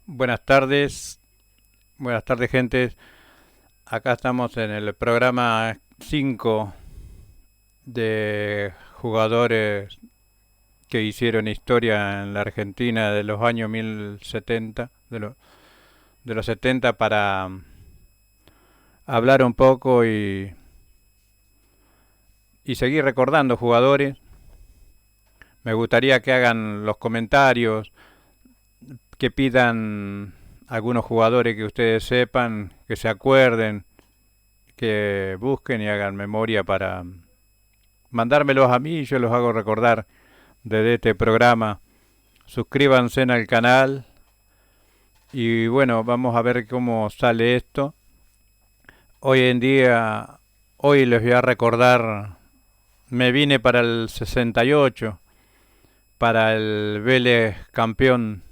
Buenas tardes gente. Acá estamos en el programa 5 de jugadores que hicieron historia en la Argentina de los años 1070, de los 70 para hablar un poco y seguir recordando jugadores. Me gustaría que hagan los comentarios, que pidan algunos jugadores que ustedes sepan, que se acuerden, que busquen y hagan memoria para mandármelos a mí y yo los hago recordar desde este programa. Suscríbanse al canal y bueno, vamos a ver cómo sale esto. Hoy en día, hoy les voy a recordar, me vine para el 68, para el Vélez campeón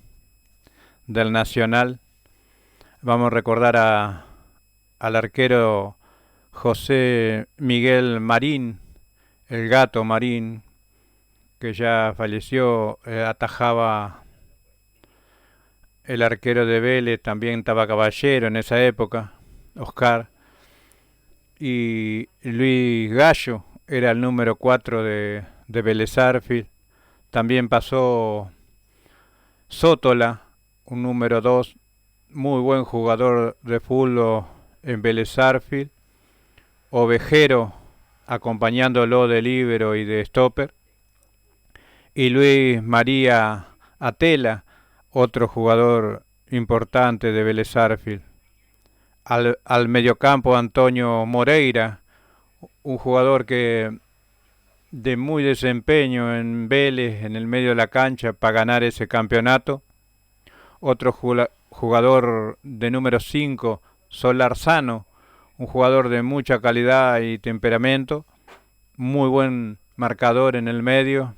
del Nacional. Vamos a recordar al arquero José Miguel Marín, el Gato Marín, que ya falleció. Atajaba el arquero de Vélez, también estaba Caballero en esa época, Oscar. Y Luis Gallo era el número 4 de Vélez Sarsfield. También pasó Sótola, un número 2, muy buen jugador de fútbol en Vélez Sarsfield. Ovejero, acompañándolo de líbero y de stopper. Y Luis María Atela, otro jugador importante de Vélez Sarsfield. Al mediocampo Antonio Moreira, un jugador que de muy desempeño en Vélez, en el medio de la cancha, para ganar ese campeonato. Otro jugador de número 5, Solarzano, un jugador de mucha calidad y temperamento, muy buen marcador en el medio.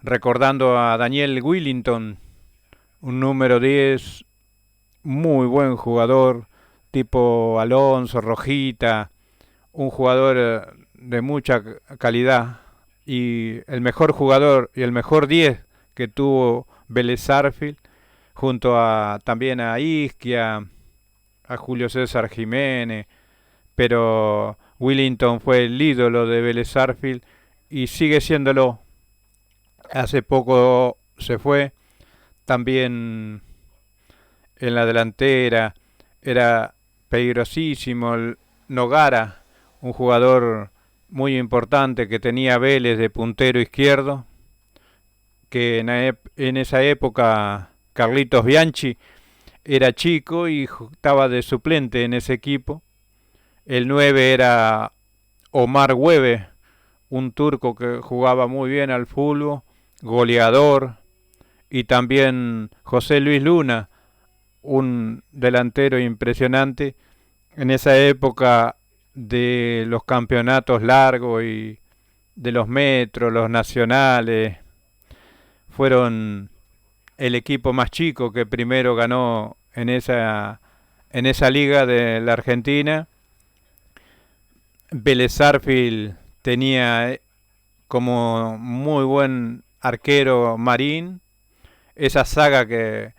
Recordando a Daniel Willington, un número 10, muy buen jugador, tipo Alonso, Rojita, un jugador de mucha calidad y el mejor jugador y el mejor 10 que tuvo Vélez Sarsfield, junto también a Isquia, a Julio César Jiménez, pero Willington fue el ídolo de Vélez Sarsfield y sigue siéndolo. Hace poco se fue. También en la delantera era peligrosísimo Nogara, un jugador muy importante que tenía Vélez de puntero izquierdo, que en esa época Carlitos Bianchi era chico y estaba de suplente en ese equipo. El 9 era Omar Webe, un turco que jugaba muy bien al fútbol, goleador. Y también José Luis Luna, un delantero impresionante. En esa época de los campeonatos largos y de los metros, los nacionales, fueron el equipo más chico que primero ganó en esa liga de la Argentina. Vélez Sarsfield tenía como muy buen arquero Marín, esa saga que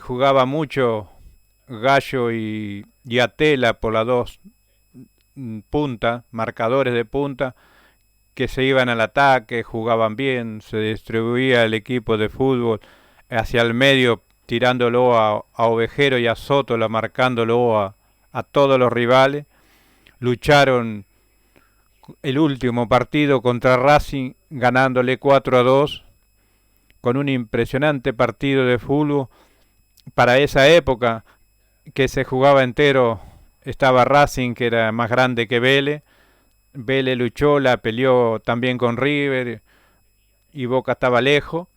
jugaba mucho Gallo y Atela por las dos puntas, marcadores de punta, que se iban al ataque, jugaban bien, se distribuía el equipo de fútbol hacia el medio, tirándolo a Ovejero y a Sótola, marcándolo a todos los rivales. Lucharon el último partido contra Racing, ganándole 4-2, con un impresionante partido de fútbol. Para esa época que se jugaba entero, estaba Racing, que era más grande que Vélez. Vélez luchó, la peleó también con River y Boca estaba lejos.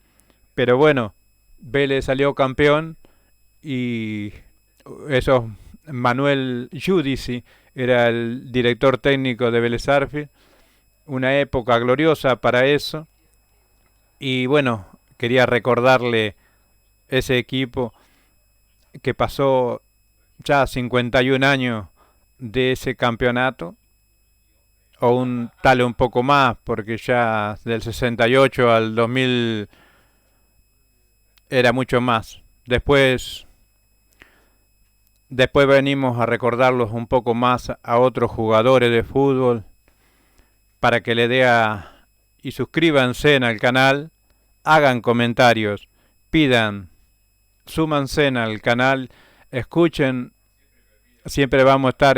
Pero bueno, Vélez salió campeón y eso, Manuel Giudici era el director técnico de Vélez Sarsfield. Una época gloriosa para eso. Y bueno, quería recordarle ese equipo que pasó ya 51 años de ese campeonato, o un poco más, porque ya del 68 al 2000 era mucho más. Después venimos a recordarlos un poco más a otros jugadores de fútbol para que le dé y suscríbanse al canal, hagan comentarios, pidan, súmanse al canal, escuchen, siempre vamos a estar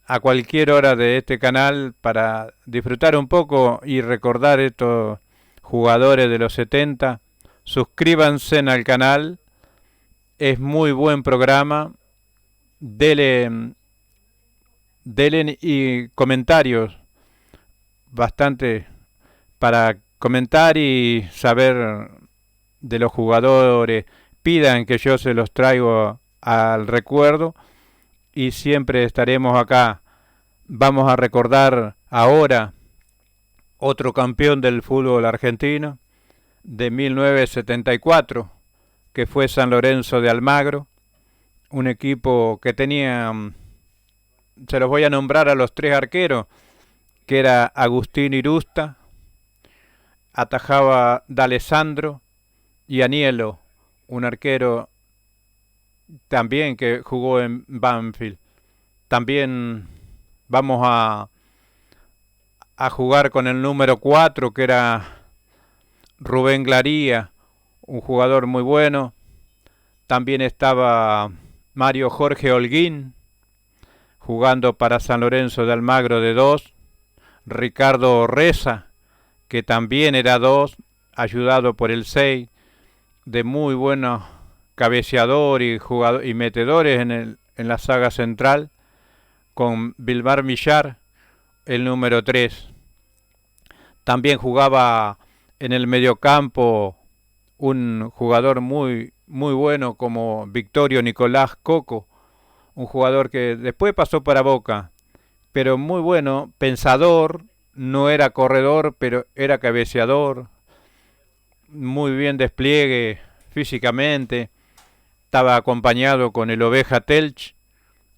a cualquier hora de este canal para disfrutar un poco y recordar estos jugadores de los 70. Suscríbanse al canal, es muy buen programa, denle y comentarios bastante para comentar y saber de los jugadores, pidan que yo se los traigo al recuerdo y siempre estaremos acá. Vamos a recordar ahora otro campeón del fútbol argentino de 1974, que fue San Lorenzo de Almagro, un equipo que tenía, se los voy a nombrar a los tres arqueros, que era Agustín Irusta, atajaba D'Alessandro y Anielo, un arquero también que jugó en Banfield. También vamos a jugar con el número 4, que era Rubén Glaría, un jugador muy bueno. También estaba Mario Jorge Holguín, jugando para San Lorenzo de Almagro de 2. Ricardo Reza, que también era 2, ayudado por el 6, de muy buenos cabeceador y metedores en la saga central, con Vilmar Millar, el número 3. También jugaba en el mediocampo un jugador muy bueno como Victorio Nicolás Coco, un jugador que después pasó para Boca, pero muy bueno, pensador, no era corredor, pero era cabeceador, muy bien despliegue físicamente. Estaba acompañado con el Oveja Telch,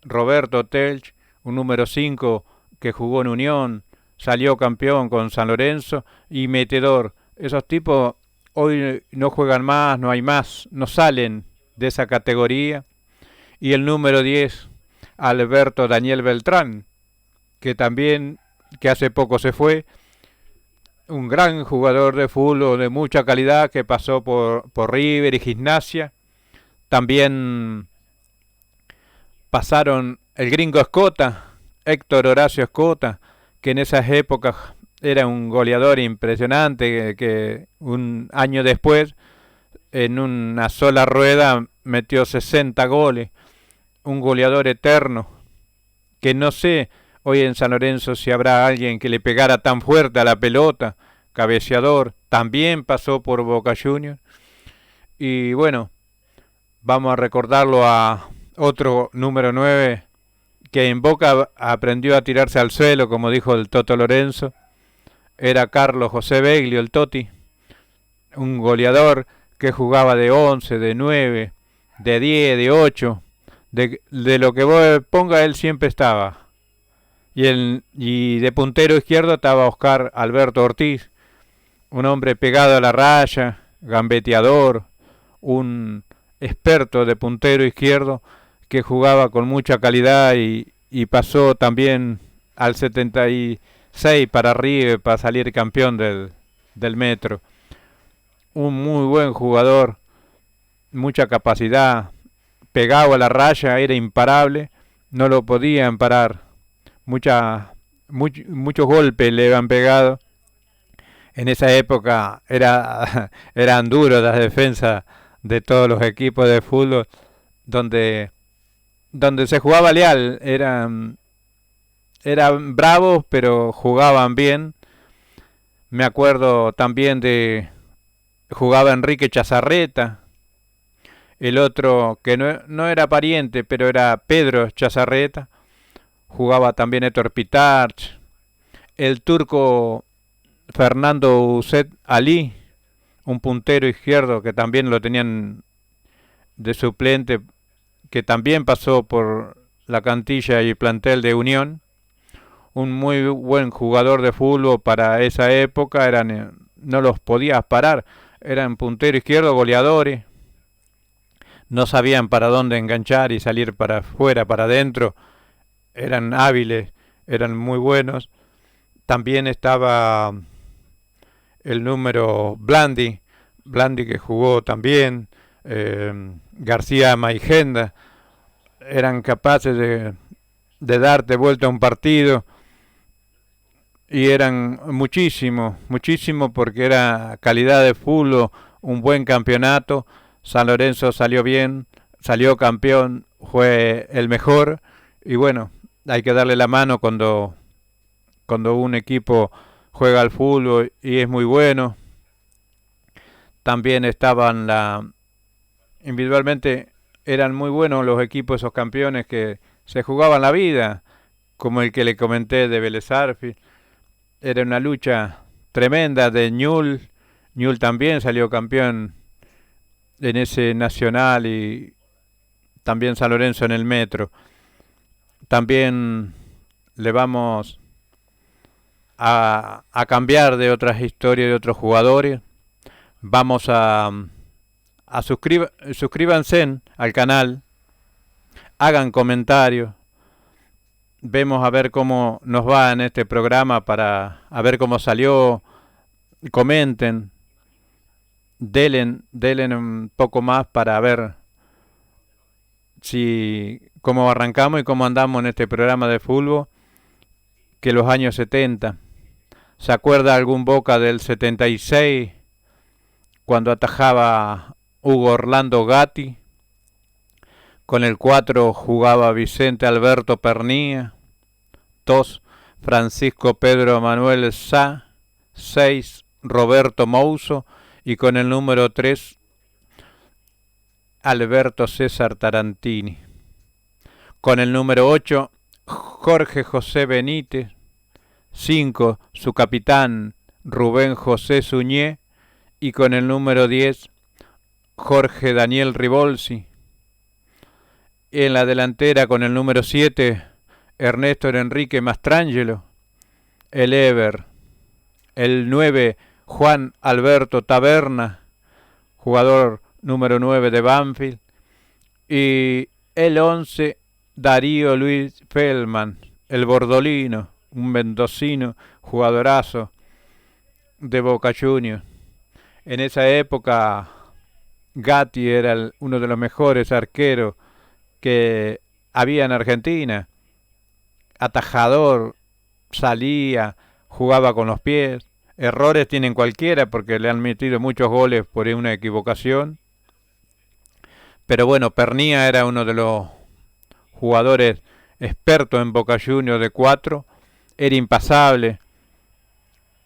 Roberto Telch, un número 5 que jugó en Unión, salió campeón con San Lorenzo, y metedor. Esos tipos hoy no juegan más, no hay más, no salen de esa categoría. Y el número 10, Alberto Daniel Beltrán, que también, que hace poco se fue, un gran jugador de fútbol de mucha calidad que pasó por River y Gimnasia. También pasaron el gringo Escota, Héctor Horacio Escota, que en esas épocas era un goleador impresionante, que un año después, en una sola rueda, metió 60 goles. Un goleador eterno, que no sé hoy en San Lorenzo si habrá alguien que le pegara tan fuerte a la pelota. Cabeceador, también pasó por Boca Juniors. Y bueno, vamos a recordarlo a otro número 9 que en Boca aprendió a tirarse al suelo, como dijo el Toto Lorenzo. Era Carlos José Beglio, el Toti, un goleador que jugaba de 11, de 9, de 10, de 8, de lo que vos ponga él siempre estaba. Y de puntero izquierdo estaba Oscar Alberto Ortiz, un hombre pegado a la raya, gambeteador, un experto de puntero izquierdo que jugaba con mucha calidad y pasó también al 76 para River para salir campeón del Metro. Un muy buen jugador, mucha capacidad, pegado a la raya, era imparable, no lo podían parar. Muchos golpes le habían pegado. En esa época eran duros las defensas de todos los equipos de fútbol, donde se jugaba leal. Eran bravos, pero jugaban bien. Me acuerdo también jugaba Enrique Chazarreta, el otro que no era pariente, pero era Pedro Chazarreta. Jugaba también Héctor Pitarch, el turco Fernando Uset Ali, un puntero izquierdo que también lo tenían de suplente, que también pasó por la cantilla y plantel de Unión. Un muy buen jugador de fútbol para esa época, no los podías parar. eran puntero izquierdo, goleadores, no sabían para dónde enganchar y salir para afuera, para adentro, eran hábiles, eran muy buenos. También estaba el número Blandi, Blandi que jugó también, García Maigenda, eran capaces de darte vuelta a un partido y eran muchísimo, muchísimo porque era calidad de fútbol, un buen campeonato. San Lorenzo salió bien, salió campeón, fue el mejor y bueno, hay que darle la mano cuando un equipo juega al fútbol y es muy bueno. También estaban individualmente eran muy buenos los equipos, esos campeones que se jugaban la vida, como el que le comenté de Vélez Sarsfield. Era una lucha tremenda de Ñul. Ñul también salió campeón en ese nacional y también San Lorenzo en el metro. También le vamos a cambiar de otras historias de otros jugadores. Vamos a suscríbanse al canal, hagan comentarios, vemos a ver cómo nos va en este programa para a ver cómo salió, comenten, denle un poco más para ver si cómo arrancamos y cómo andamos en este programa de fútbol que los años 70. ¿Se acuerda algún Boca del 76 cuando atajaba Hugo Orlando Gatti? Con el 4 jugaba Vicente Alberto Pernía, 2 Francisco Pedro Manuel Sá, 6 Roberto Mouso y con el número 3 Alberto César Tarantini. Con el número 8 Jorge José Benítez, 5 su capitán Rubén José Suñé y con el número 10 Jorge Daniel Ribolsi. En la delantera con el número 7 Ernesto Enrique Mastrangelo, el Ever, el 9 Juan Alberto Taberna, jugador número 9 de Banfield, y el 11 Darío Luis Feldman, el bordolino, un mendocino, jugadorazo de Boca Juniors. En esa época Gatti era uno de los mejores arqueros que había en Argentina. Atajador, salía, jugaba con los pies. Errores tienen cualquiera porque le han metido muchos goles por una equivocación. Pero bueno, Pernía era uno de los jugadores expertos en Boca Juniors de 4. Era impasable.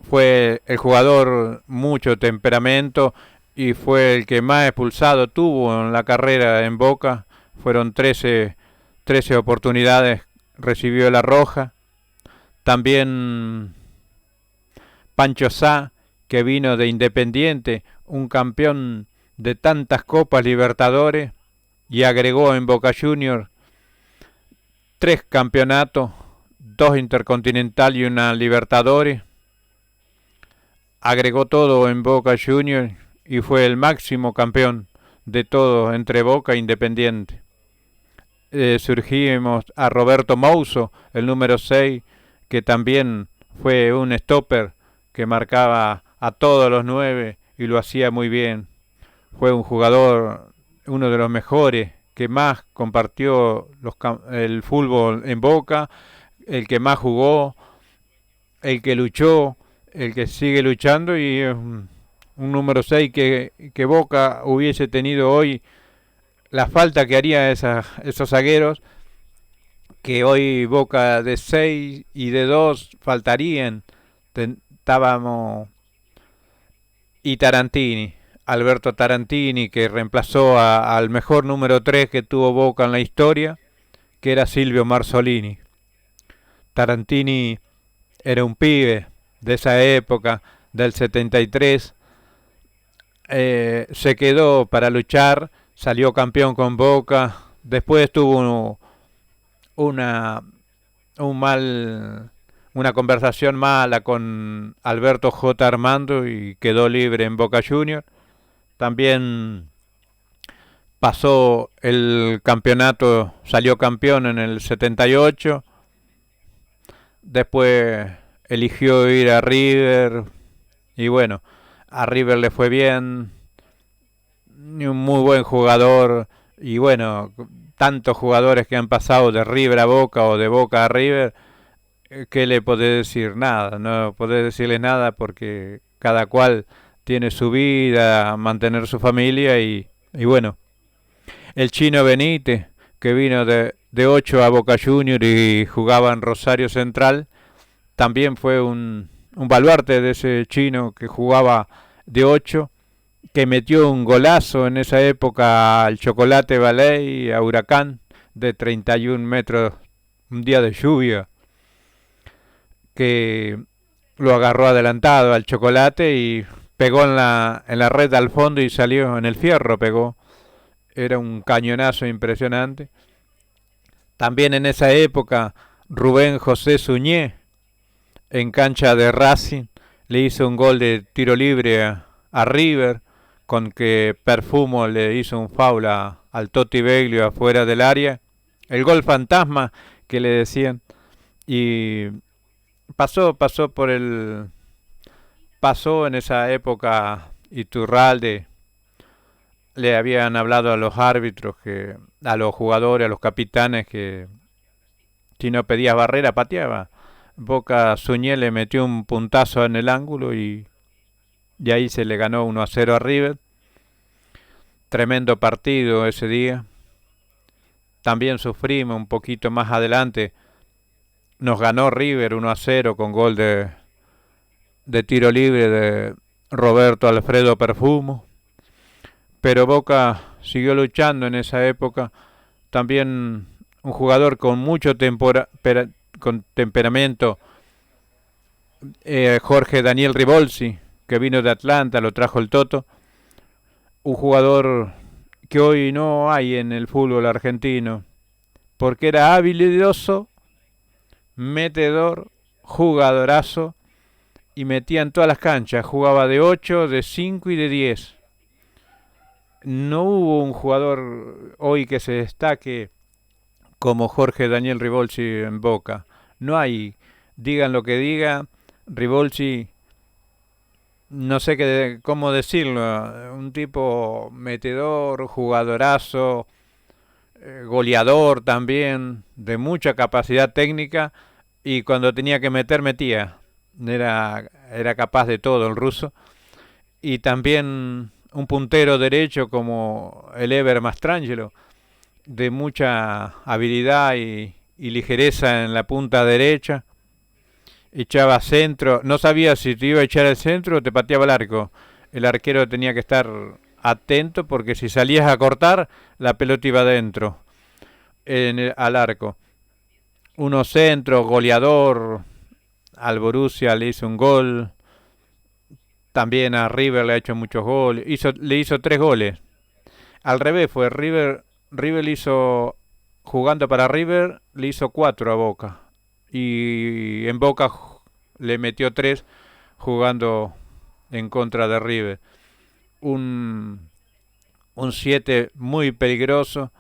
Fue el jugador mucho temperamento y fue el que más expulsado tuvo en la carrera en Boca. Fueron 13 oportunidades, recibió la roja. También Pancho Sá, que vino de Independiente, un campeón de tantas Copas Libertadores, y agregó en Boca Juniors 3 campeonatos, 2 Intercontinental y una Libertadores. Agregó todo en Boca Juniors y fue el máximo campeón de todo entre Boca e Independiente. Surgimos a Roberto Mouso, el número 6, que también fue un stopper que marcaba a todos los 9 y lo hacía muy bien. Fue un jugador, uno de los mejores, que más compartió el fútbol en Boca, el que más jugó, el que luchó, el que sigue luchando y un número 6 que Boca hubiese tenido hoy. La falta que haría esos zagueros, que hoy Boca de 6 y de 2 faltarían. Estábamos y Tarantini, Alberto Tarantini, que reemplazó al mejor número 3 que tuvo Boca en la historia, que era Silvio Marzolini. Tarantini era un pibe de esa época, del 73, se quedó para luchar, salió campeón con Boca, después tuvo una conversación mala con Alberto J. Armando y quedó libre en Boca Juniors. También pasó el campeonato, salió campeón en el 78. Después eligió ir a River y bueno, a River le fue bien, un muy buen jugador y bueno, tantos jugadores que han pasado de River a Boca o de Boca a River, ¿qué le podés decir? Nada, no podés decirle nada porque cada cual tiene su vida, mantener su familia y bueno, el Chino Benítez, que vino de 8 a Boca Junior y jugaba en Rosario Central, también fue un baluarte de ese chino que jugaba de 8, que metió un golazo en esa época al Chocolate Ballet, a Huracán, de 31 metros, un día de lluvia, que lo agarró adelantado al Chocolate y pegó en la red al fondo y salió en el fierro, pegó. Era un cañonazo impresionante. También en esa época Rubén José Suñé, en cancha de Racing, le hizo un gol de tiro libre a River, con que Perfumo le hizo un foul al Totti Beglio afuera del área. El gol fantasma que le decían. Y pasó en esa época Iturralde. Le habían hablado a los árbitros, a los jugadores, a los capitanes, que si no pedías barrera pateaba. Boca Suñé le metió un puntazo en el ángulo y ahí se le ganó 1-0 a River. Tremendo partido ese día. También sufrimos un poquito más adelante. Nos ganó River 1-0 con gol de tiro libre de Roberto Alfredo Perfumo. Pero Boca siguió luchando en esa época. También un jugador con mucho con temperamento, Jorge Daniel Ribolsi, que vino de Atlanta, lo trajo el Toto. Un jugador que hoy no hay en el fútbol argentino, porque era habilidoso, metedor, jugadorazo, y metía en todas las canchas. Jugaba de 8, de 5 y de 10. No hubo un jugador hoy que se destaque como Jorge Daniel Ribolsi en Boca. No hay, digan lo que diga, Ribolsi, no sé cómo decirlo, un tipo metedor, jugadorazo, goleador también, de mucha capacidad técnica, y cuando tenía que meter, metía. Era capaz de todo el ruso. Y también un puntero derecho como el Ever Mastrangelo, de mucha habilidad y ligereza en la punta derecha. Echaba centro, no sabía si te iba a echar el centro o te pateaba el arco. El arquero tenía que estar atento porque si salías a cortar, la pelota iba adentro, al arco. Uno centro, goleador, al Borussia le hizo un gol. También a River le ha hecho muchos goles. Le hizo 3 goles. Al revés fue, River le hizo, jugando para River, le hizo 4 a Boca. Y en Boca le metió 3 jugando en contra de River. Un 7 muy peligroso,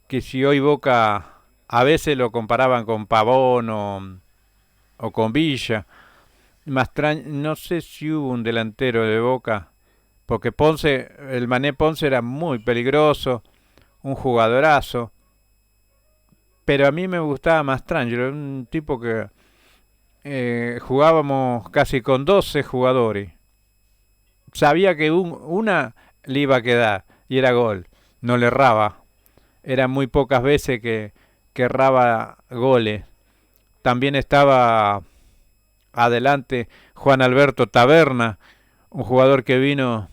que si hoy Boca a veces lo comparaban con Pavón o con Villa. No sé si hubo un delantero de Boca, porque el Mané Ponce era muy peligroso, un jugadorazo, pero a mí me gustaba Mastrangelo, un tipo que jugábamos casi con 12 jugadores. Sabía que una le iba a quedar y era gol, no le erraba. Eran muy pocas veces que erraba goles. También estaba adelante Juan Alberto Taberna, un jugador que vino,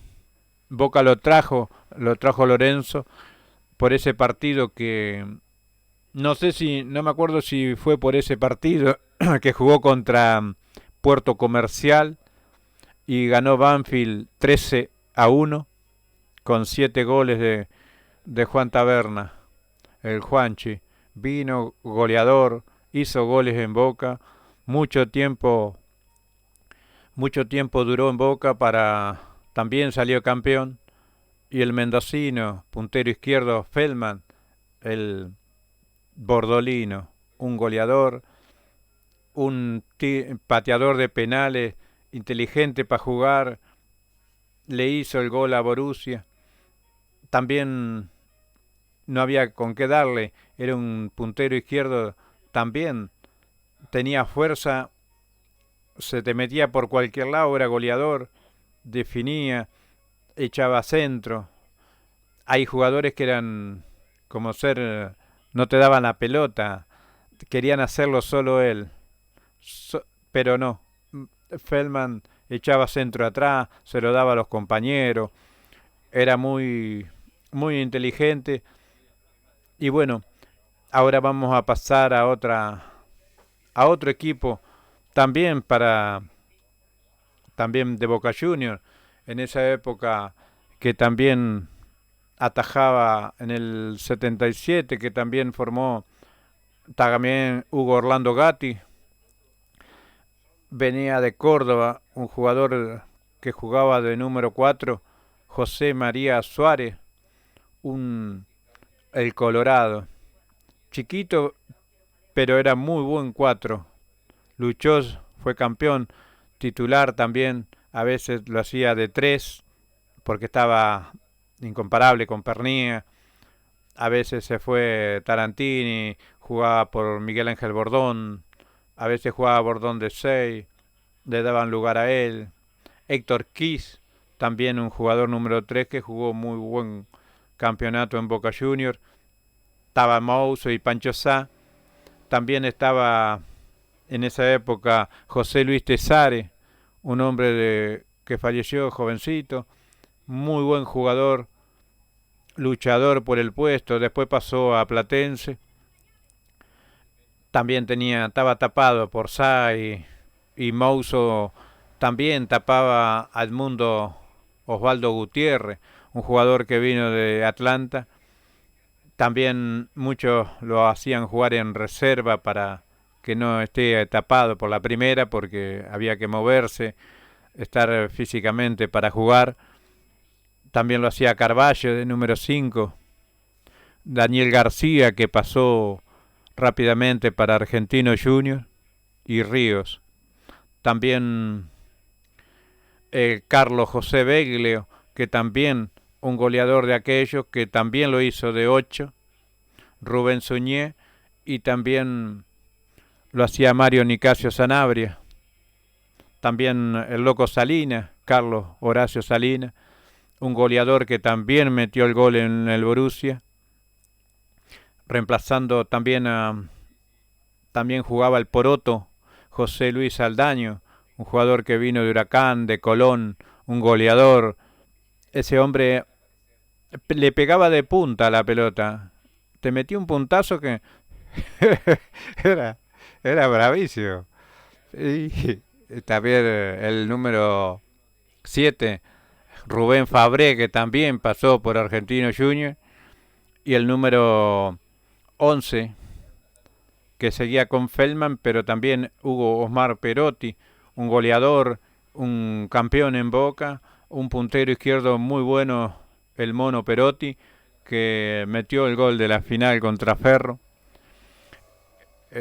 Boca lo trajo Lorenzo por ese partido que no me acuerdo si fue por ese partido que jugó contra Puerto Comercial y ganó Banfield 13-1 con 7 goles de Juan Taberna, el Juanchi. Vino goleador, hizo goles en Boca, mucho tiempo duró en Boca, también salió campeón y el mendocino, puntero izquierdo Feldman, el bordolino, un goleador, un pateador de penales, inteligente para jugar, le hizo el gol a Borussia. También no había con qué darle, era un puntero izquierdo también, tenía fuerza, se te metía por cualquier lado, era goleador, definía, echaba centro. Hay jugadores que eran como ser, no te daban la pelota, querían hacerlo solo él, pero no. Feldman echaba centro atrás, se lo daba a los compañeros, era muy inteligente. Y bueno, ahora vamos a pasar a otro equipo, también también de Boca Juniors, en esa época que también atajaba en el 77, que también formó también Hugo Orlando Gatti, venía de Córdoba, un jugador que jugaba de número 4, José María Suárez, un, el Colorado, chiquito pero era muy buen 4, luchó, fue campeón, titular también, a veces lo hacía de 3 porque estaba incomparable con Pernía, a veces se fue Tarantini, jugaba por Miguel Ángel Bordón, a veces jugaba Bordón de 6, le daban lugar a él. Héctor Kiss, también un jugador número 3 que jugó muy buen campeonato en Boca Juniors. Estaba Mouso y Pancho Sá. También estaba en esa época José Luis Tesare, un hombre que falleció jovencito, muy buen jugador, luchador por el puesto, después pasó a Platense. También estaba tapado por Sá y Mouso también tapaba a Edmundo Osvaldo Gutiérrez, un jugador que vino de Atlanta. También muchos lo hacían jugar en reserva para que no esté tapado por la primera porque había que moverse, estar físicamente para jugar. También lo hacía Carballo de número 5. Daniel García que pasó rápidamente para Argentino Junior y Ríos. También Carlos José Beglio, que también un goleador de aquellos, que también lo hizo de 8, Rubén Suñé, y también lo hacía Mario Nicasio Sanabria. También el Loco Salinas, Carlos Horacio Salinas, un goleador que también metió el gol en el Borussia, reemplazando también jugaba el Poroto, José Luis Aldaño, un jugador que vino de Huracán, de Colón, un goleador. Ese hombre le pegaba de punta a la pelota. Te metía un puntazo que era, era bravísimo. Y también el número 7, Rubén Fabré, que también pasó por Argentino Junior. Y el número 11, que seguía con Feldman, pero también Hugo Osmar Perotti, un goleador, un campeón en Boca, un puntero izquierdo muy bueno, el Mono Perotti, que metió el gol de la final contra Ferro.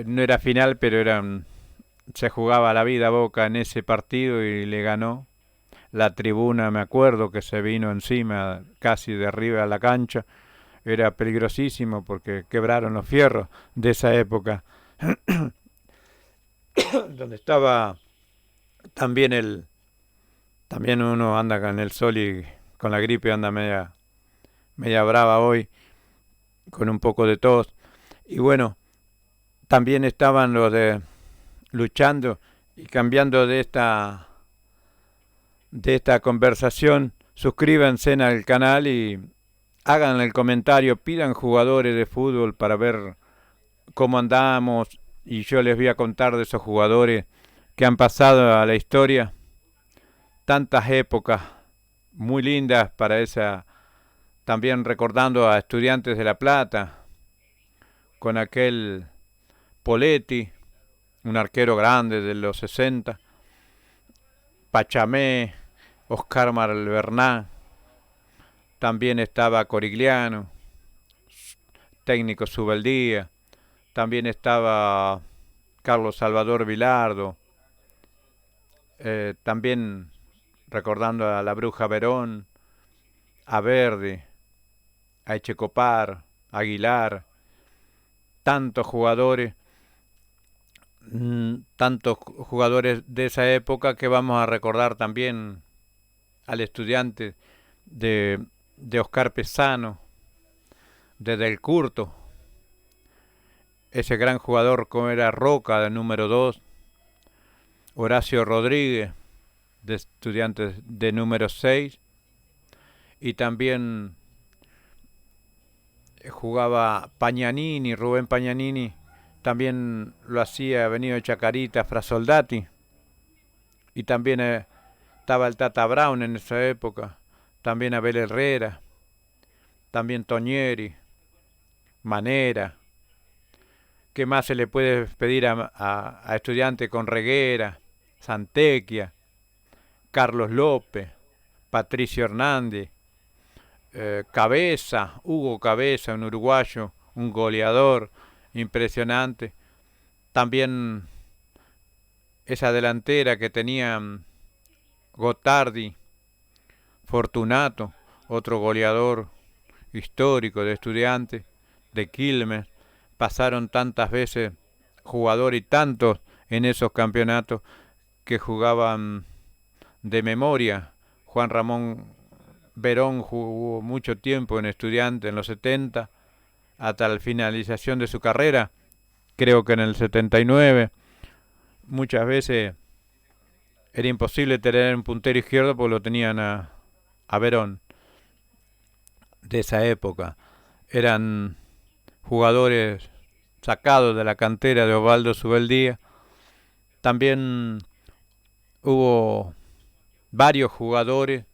No era final, pero se jugaba la vida Boca en ese partido y le ganó. La tribuna, me acuerdo, que se vino encima, casi de arriba a la cancha. Era peligrosísimo porque quebraron los fierros de esa época. Donde estaba también también uno anda con el sol y con la gripe anda media brava hoy, con un poco de tos. Y bueno, también estaban los de luchando y cambiando de esta conversación. Suscríbanse al canal y hagan el comentario, pidan jugadores de fútbol para ver cómo andamos y yo les voy a contar de esos jugadores que han pasado a la historia. Tantas épocas muy lindas para esa, también recordando a Estudiantes de La Plata, con aquel Poletti, un arquero grande de los 60, Pachamé, Oscar Malvernán, también estaba Corigliano, técnico Subeldía, también estaba Carlos Salvador Vilardo, también recordando a la Bruja Verón, a Verde, a Echecopar, a Aguilar, tantos jugadores, tantos jugadores de esa época que vamos a recordar también al Estudiante de Oscar Pesano, de Del Curto, ese gran jugador como era Roca, de número 2, Horacio Rodríguez, de Estudiantes de número 6, y también jugaba Pagnanini, Rubén Pagnanini, también lo hacía venido de Chacarita, Frasoldati, y también estaba el Tata Brown en esa época, también Abel Herrera, también Toñeri, Manera. ¿Qué más se le puede pedir a Estudiantes con Reguera, Santequia, Carlos López, Patricio Hernández, Cabeza, Hugo Cabeza, un uruguayo, un goleador impresionante. También esa delantera que tenían Gotardi, Fortunato, otro goleador histórico de Estudiantes, de Quilmes. Pasaron tantas veces jugadores y tantos en esos campeonatos que jugaban de memoria. Juan Ramón Verón jugó mucho tiempo en Estudiantes en los 70, hasta la finalización de su carrera, creo que en el 79. Muchas veces era imposible tener un puntero izquierdo porque lo tenían a Verón de esa época. Eran jugadores sacados de la cantera de Osvaldo Subeldía. También hubo varios jugadores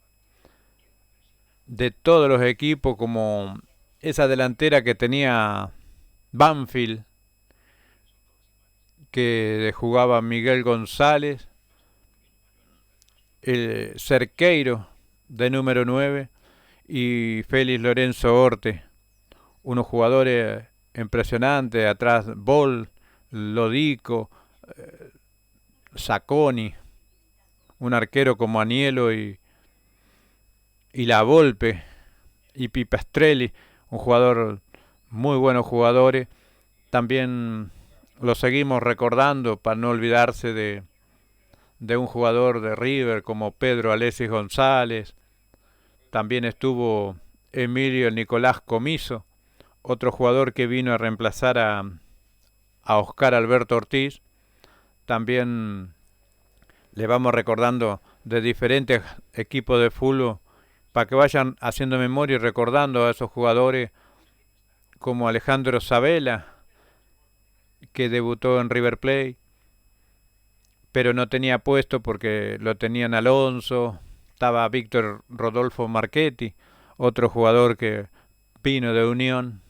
de todos los equipos, como esa delantera que tenía Banfield, que jugaba Miguel González, el Cerqueiro de número 9 y Félix Lorenzo Orte, unos jugadores impresionantes, atrás Bol, Lodico, Sacconi, un arquero como Anielo y La Volpe y Pipistrelli, un jugador, muy buenos jugadores. También lo seguimos recordando para no olvidarse de un jugador de River como Pedro Alexis González. También estuvo Emilio Nicolás Comiso, otro jugador que vino a reemplazar a Oscar Alberto Ortiz. También le vamos recordando de diferentes equipos de fútbol para que vayan haciendo memoria y recordando a esos jugadores como Alejandro Sabela, que debutó en River Plate, pero no tenía puesto porque lo tenían Alonso. Estaba Víctor Rodolfo Marchetti, otro jugador que vino de Unión,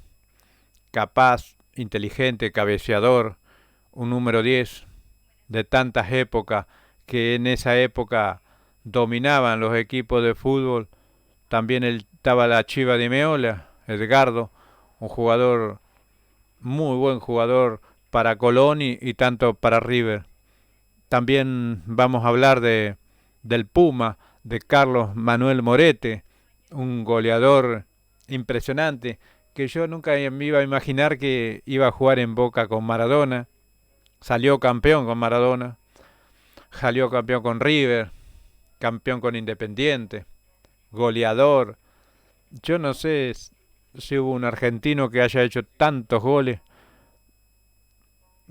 capaz, inteligente, cabeceador, un número 10 de tantas épocas, que en esa época dominaban los equipos de fútbol. También estaba la Chiva de Meola, Edgardo, un jugador, muy buen jugador para Colón y tanto para River. También vamos a hablar del Puma, de Carlos Manuel Morete, un goleador impresionante, que yo nunca me iba a imaginar que iba a jugar en Boca con Maradona. Salió campeón con Maradona, salió campeón con River, campeón con Independiente, goleador. Yo no sé si hubo un argentino que haya hecho tantos goles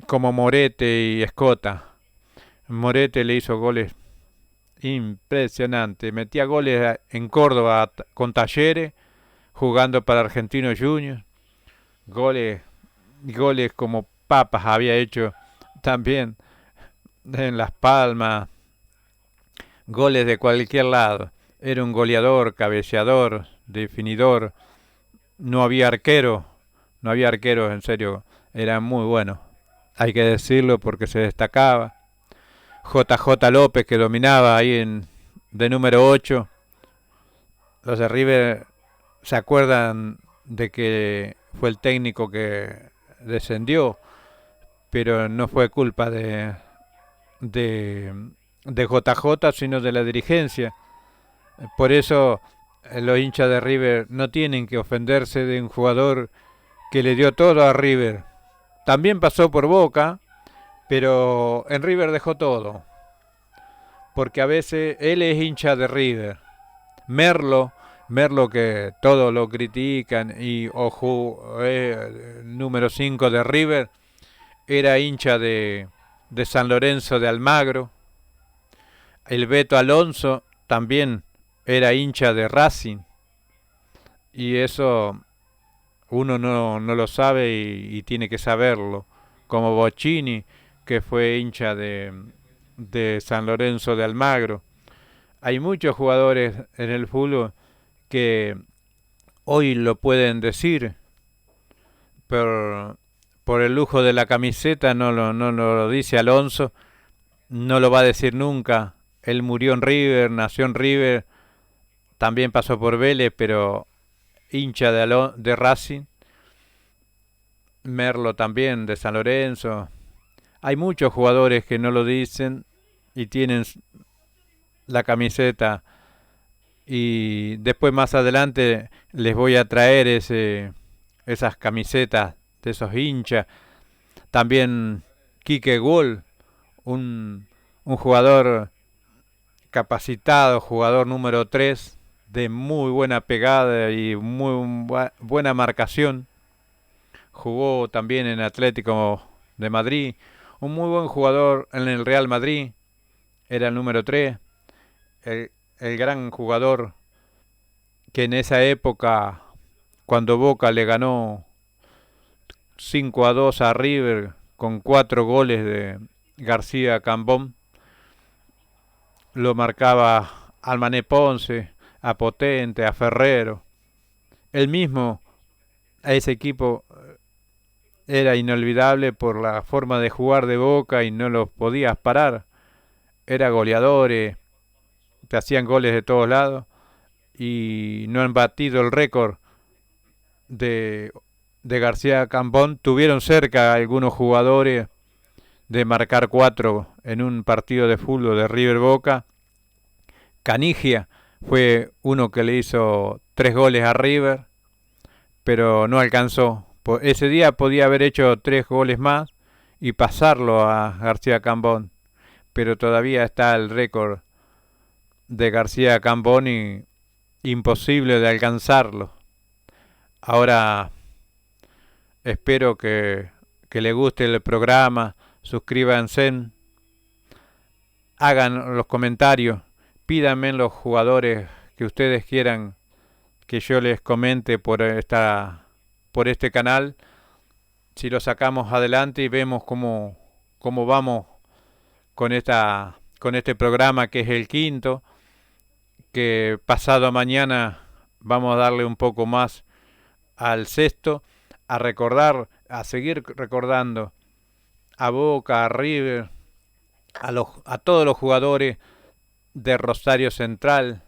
como Morete y Escota. Morete le hizo goles impresionantes. Metía goles en Córdoba con Talleres, jugando para Argentinos Juniors. Goles como papas había hecho también en Las Palmas. Goles de cualquier lado. Era un goleador, cabeceador, definidor. No había arquero, en serio. Era muy bueno. Hay que decirlo porque se destacaba. JJ López, que dominaba ahí de número 8. Los de River se acuerdan de que fue el técnico que descendió, pero no fue culpa de, de JJ, sino de la dirigencia. Por eso los hinchas de River no tienen que ofenderse de un jugador que le dio todo a River. También pasó por Boca, pero en River dejó todo. Porque a veces él es hincha de River. Merlo que todos lo critican y ojo, número 5 de River, era hincha de San Lorenzo de Almagro. El Beto Alonso también era hincha de Racing. Y eso uno no lo sabe y tiene que saberlo. Como Bocchini, que fue hincha de San Lorenzo de Almagro. Hay muchos jugadores en el fútbol que hoy lo pueden decir, pero por el lujo de la camiseta no lo dice Alonso, no lo va a decir nunca. Él murió en River, nació en River, también pasó por Vélez, pero hincha de Racing. Merlo también, de San Lorenzo. Hay muchos jugadores que no lo dicen y tienen la camiseta. Y después más adelante les voy a traer esas camisetas de esos hinchas. También Quique Gol, un jugador capacitado, jugador número 3, de muy buena pegada y muy buena marcación. Jugó también en Atlético de Madrid. Un muy buen jugador en el Real Madrid. Era el número 3. El gran jugador que en esa época, cuando Boca le ganó 5-2 a River con 4 goles de García Cambón, lo marcaba al Mané Ponce, a Potente, a Ferrero. Él mismo, a ese equipo, era inolvidable por la forma de jugar de Boca y no los podías parar. Era goleadores, te hacían goles de todos lados y no han batido el récord de García Cambón. Tuvieron cerca algunos jugadores de marcar 4 en un partido de fútbol de River Boca. Canigia fue uno que le hizo 3 goles a River, pero no alcanzó. Ese día podía haber hecho 3 goles más y pasarlo a García Cambón, pero todavía está el récord de García Cambón y imposible de alcanzarlo. Ahora espero que le guste el programa, suscríbanse, hagan los comentarios, pídanme los jugadores que ustedes quieran que yo les comente por este canal. Si lo sacamos adelante y vemos cómo vamos con este programa, que es el quinto, que pasado mañana vamos a darle un poco más al sexto, a seguir recordando a Boca, a River, a todos los jugadores de Rosario Central.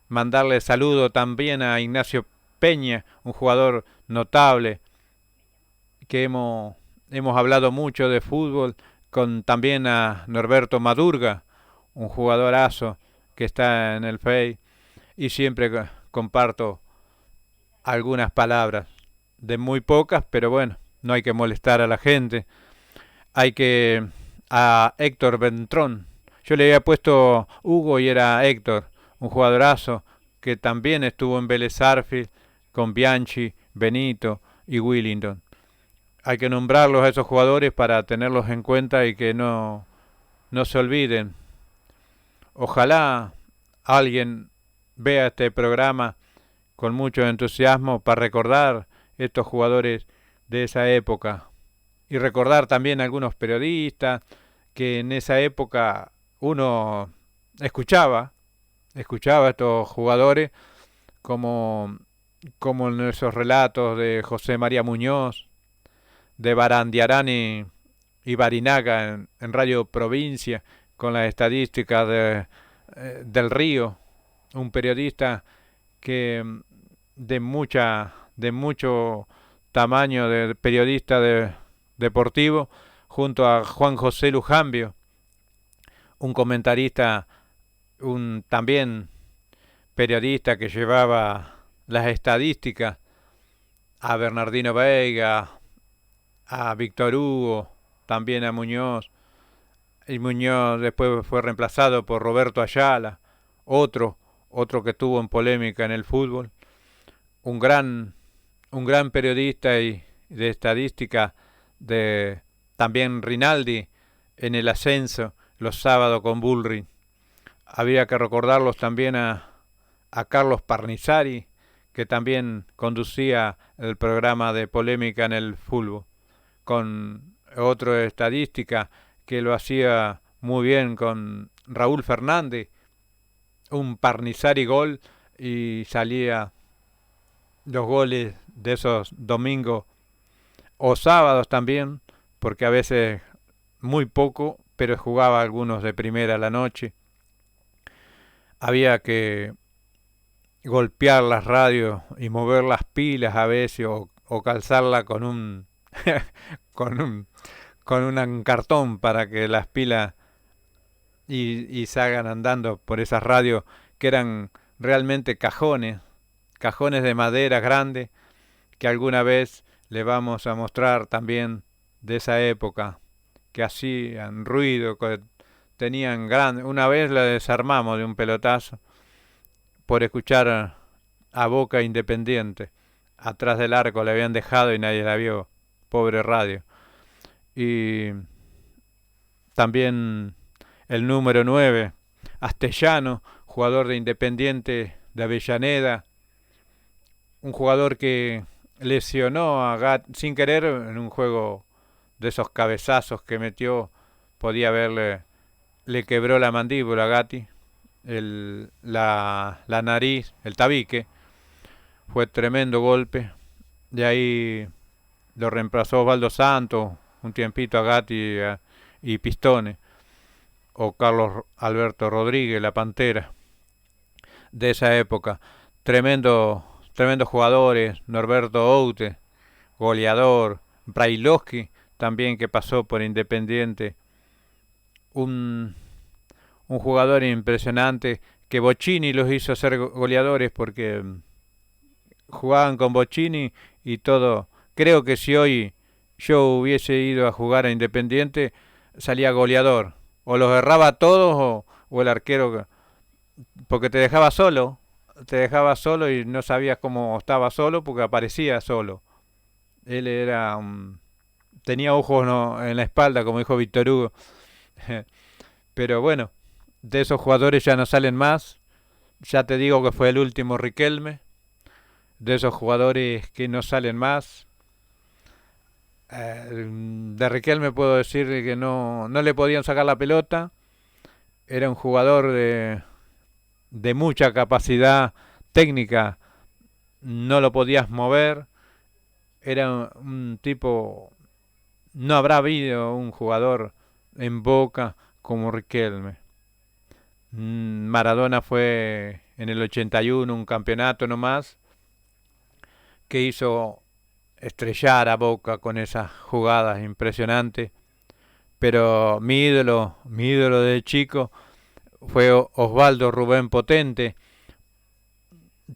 Mandarle saludo también a Ignacio Peña, un jugador notable, que hemos hablado mucho de fútbol, también a Norberto Madurga, un jugadorazo que está en el Face, y siempre comparto algunas palabras, de muy pocas, pero bueno, no hay que molestar a la gente. A Héctor Ventrón, yo le había puesto Hugo y era Héctor, un jugadorazo que también estuvo en Vélez Sarsfield con Bianchi, Benito y Willington. Hay que nombrarlos a esos jugadores para tenerlos en cuenta y que no se olviden. Ojalá alguien vea este programa con mucho entusiasmo para recordar estos jugadores de esa época y recordar también a algunos periodistas que en esa época uno escuchaba a estos jugadores como en esos relatos de José María Muñoz, de Barandiarán y Barinaga en Radio Provincia, con las estadísticas del Río, un periodista que de mucho tamaño de periodista deportivo, junto a Juan José Lujambio, un comentarista, un también periodista que llevaba las estadísticas, a Bernardino Veiga, a Víctor Hugo, también a Muñoz, y Muñoz después fue reemplazado por Roberto Ayala, otro, otro que tuvo en polémica en el fútbol, un gran, un gran periodista y de estadística, de también Rinaldi en el ascenso los sábados con Bullrich. Había que recordarlos también a Carlos Parnizari, que también conducía el programa de polémica en el fútbol, con otro de estadística que lo hacía muy bien con Raúl Fernández, un Parnizari gol y salía los goles de esos domingos o sábados también, porque a veces muy poco, pero jugaba algunos de primera a la noche. Había que golpear las radios y mover las pilas a veces o calzarla con un con un con un cartón para que las pilas y salgan andando por esas radios que eran realmente cajones, cajones de madera grandes que alguna vez le vamos a mostrar también de esa época, que hacían ruido, que tenían gran... Una vez la desarmamos de un pelotazo por escuchar a Boca Independiente. Atrás del arco la habían dejado y nadie la vio. Pobre radio. Y también el número 9, Astellano, jugador de Independiente de Avellaneda. Un jugador que lesionó a Gatti sin querer en un juego de esos cabezazos que metió. Podía haberle... Le quebró la mandíbula a Gatti. La nariz, el tabique. Fue tremendo golpe. De ahí lo reemplazó Osvaldo Santos, un tiempito a Gatti y Pistone. O Carlos Alberto Rodríguez, la Pantera, de esa época. Tremendos jugadores. Norberto Oute, goleador. Brailovsky, también que pasó por Independiente. Un jugador impresionante que Bocini los hizo ser goleadores porque jugaban con Bocini y todo. Creo que si hoy yo hubiese ido a jugar a Independiente, salía goleador. O los erraba a todos o el arquero, porque te dejaba solo y no sabías cómo estaba solo porque aparecía solo. Él era tenía ojos en la espalda, como dijo Víctor Hugo. Pero bueno, de esos jugadores ya no salen más. Ya te digo que fue el último Riquelme. De esos jugadores que no salen más. De Riquelme puedo decir que no le podían sacar la pelota. Era un jugador de mucha capacidad técnica. No lo podías mover. Era un tipo... No habrá habido un jugador en Boca como Riquelme. Maradona fue en el 81 un campeonato nomás que hizo estrellar a Boca con esas jugadas impresionantes. Pero mi ídolo de chico fue Osvaldo Rubén Potente.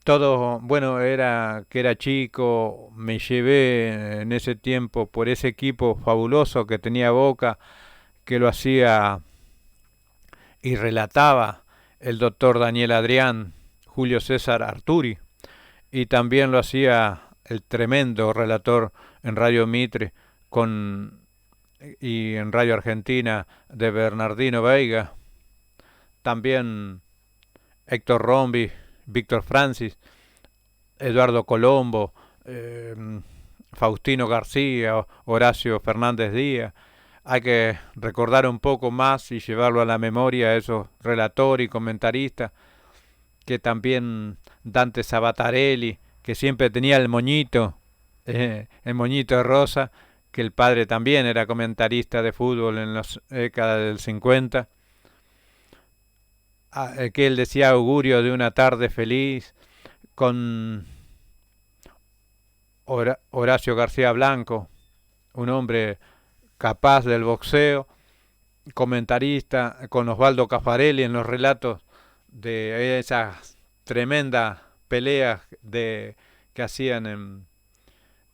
Todo, bueno, era que era chico, me llevé en ese tiempo por ese equipo fabuloso que tenía Boca, que lo hacía y relataba el doctor Daniel Adrián, Julio César Arturi, y también lo hacía el tremendo relator en Radio Mitre y en Radio Argentina de Bernardino Veiga, también Héctor Rombi, Víctor Francis, Eduardo Colombo, Faustino García, Horacio Fernández Díaz. Hay que recordar un poco más y llevarlo a la memoria a esos relatores y comentaristas, que también Dante Sabatarelli, que siempre tenía el moñito de rosa, que el padre también era comentarista de fútbol en las décadas del 50, que él decía augurio de una tarde feliz, con Horacio García Blanco, un hombre capaz del boxeo, comentarista con Osvaldo Caffarelli en los relatos de esas tremendas peleas que hacían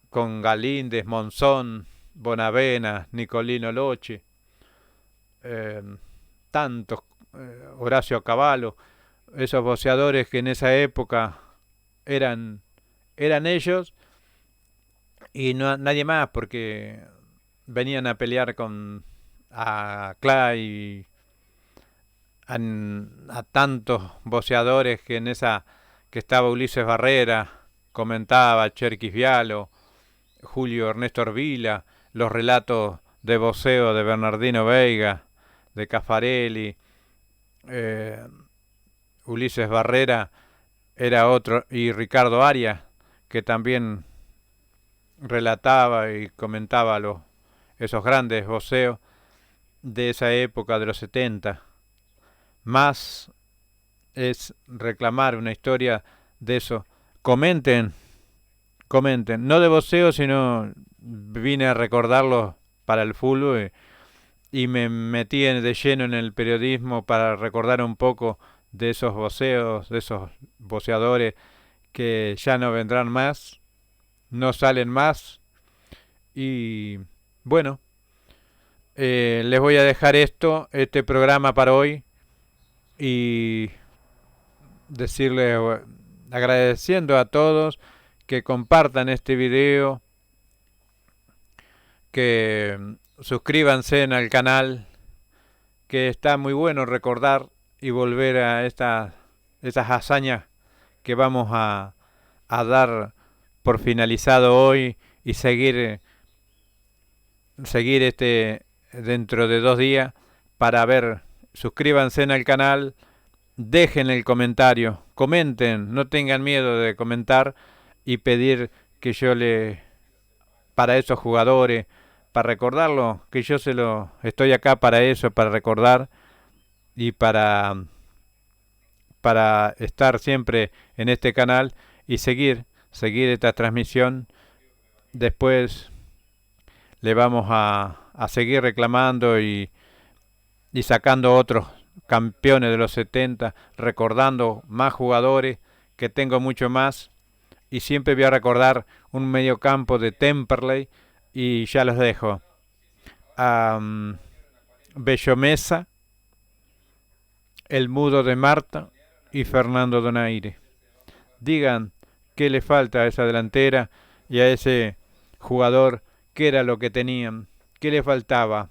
con Galíndez, Monzón, Bonavena, Nicolino Lochi, eh, tantos, Horacio Cavallo, esos boxeadores que en esa época eran, eran ellos y no, nadie más, porque venían a pelear con a Clay, a, a tantos boxeadores que en esa que estaba Ulises Barrera, comentaba Cherkis Vialo, Julio Ernesto Orvila, los relatos de boxeo de Bernardino Veiga, de Caffarelli, eh, Ulises Barrera era otro, y Ricardo Arias, que también relataba y comentaba esos grandes boxeos de esa época de los 70. Más es reclamar una historia de eso. Comenten, comenten, no de boxeo, sino vine a recordarlo para el fútbol y me metí de lleno en el periodismo para recordar un poco de esos boxeos, de esos boxeadores que ya no vendrán más, no salen más. Y bueno, les voy a dejar este programa para hoy y decirles, agradeciendo a todos que compartan este video, que suscríbanse en el canal, que está muy bueno recordar y volver a esas hazañas que vamos a dar por finalizado hoy y seguir dentro de 2 días para ver. Suscríbanse en el canal, dejen el comentario, comenten, no tengan miedo de comentar y pedir que yo para esos jugadores, para recordarlo, que yo estoy acá para eso, para recordar y para estar siempre en este canal y seguir esta transmisión. Después le vamos a seguir reclamando y sacando otros campeones de los 70, recordando más jugadores, que tengo mucho más, y siempre voy a recordar un mediocampo de Temperley, y ya los dejo. Bello Mesa, El Mudo de Marta y Fernando Donaire. Digan qué le falta a esa delantera y a ese jugador, qué era lo que tenían, qué le faltaba.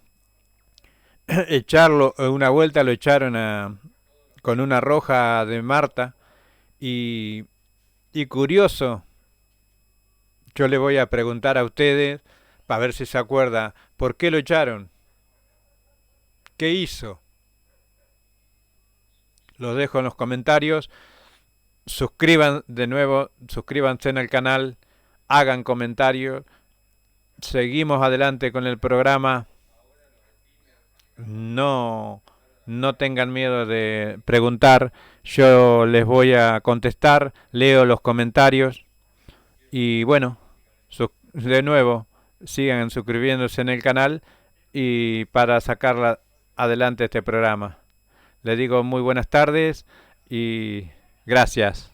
Echarlo, una vuelta lo echaron con una roja de Marta y curioso, yo le voy a preguntar a ustedes para ver si se acuerda por qué lo echaron, qué hizo. Los dejo en los comentarios. Suscríbanse en el canal, hagan comentarios. Seguimos adelante con el programa. No tengan miedo de preguntar, yo les voy a contestar, leo los comentarios y bueno, de nuevo, sigan suscribiéndose en el canal y para sacar adelante este programa. Les digo muy buenas tardes y gracias.